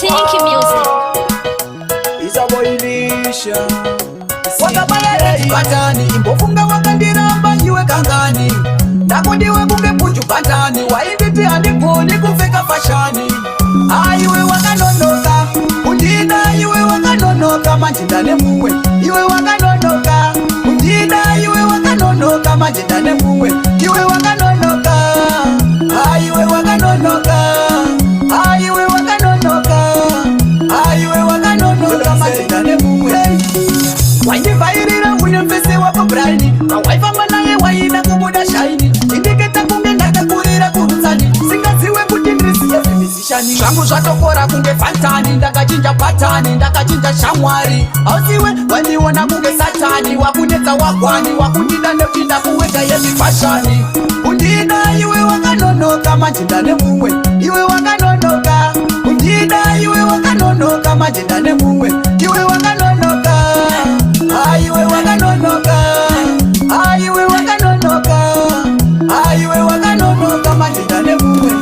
Tinky music. Isaboilisha wakabayareti batani imbofunga wakandiramba iwe kangani ndakudiwe kunge punju batani wainditi handikoni kupfeka fashani. Aiwe wakanonoka undida iwe wakanonoka majinda nemumwe iwe wakanonoka undida iwe wakanonoka majinda nemumwe iwe wakanonoka. Aiwe wakanonoka aiwe wakanonoka aiwe wakanonoka majinda nemumwe waindivhairira une mpese wako braini wawaifamba naye waida kubuda shaini indiketa kunge ndakakurira kurutsani singaziwe kuti ndisiye zvemisishani zvangu zvatokora kunge fatani ndakachinja patani ndakachinja shamwari ausiwe wandiona kunge satani wakunetsa wagwani wakundida nekutinda kuwega yezvifashani undida iwe wakanonoka majinda nemumwe iwe wakanonoka undida iwe wakanonoka majinda nemumwe iwe wakanonoka. Aiwe wakanonoka aiwe wakanonoka aiwe wakanonoka majinda nemumwe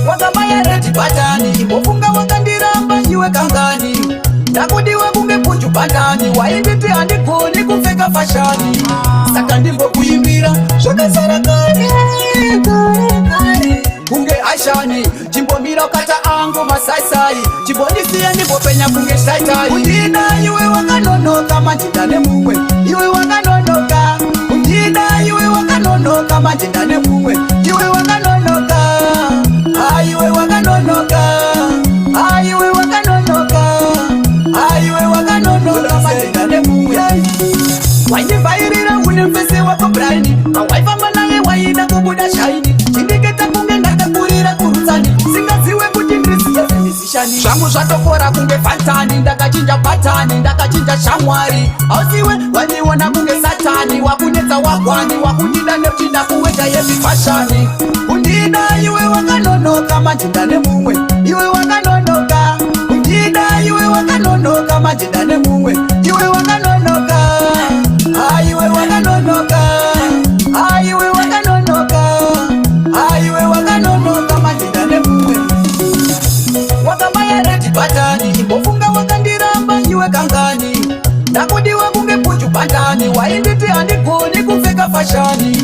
wakabayareti batani imbofunga wakandiramba iwe kangani ndakudiwe kunge punju batani wainditi handikoni kupfeka fashani saka ndimbokuimbira zvakasara kare kunge ashani chimbomira ukata angu masaisai chimbondisiya ndimbopenya kunge shaitai. Undida iwe wakanonoka majinda nemumwe iwe wakanonoka undida iwe wakanonoka majinda nemumwe iwe wakanonoka. Aiwe wakanonoka aiwe wakanonoka aiwe wakanonoka majinda nemumwe waindivhairira une mpese wako braini wawaifamba naye waida kubuda shaini indiketa kunge ndakakurira kurutsani singaziwe kuti ndisiye zvemisishani zvangu zvatokora kunge fatani ndakachinja patani ndakachinja shamwari ausiwe wandiona kunge satani wakunetsa wagwani wakundida nekutinda kuwega yezvifashani. Undida iwe wakanonoka majinda nemumwe iwe wakanonoka undida iwe wakanonoka majinda nemumwe iwe wakanonoka. Aiwe wakanonoka aiwe wakanonoka aiwe wakanonoka majinda nemumwe wakabayareti batani imbofunga wakandiramba iwe kangani ndakudiwe kunge punju batani wainditi handikoni kupfeka fashani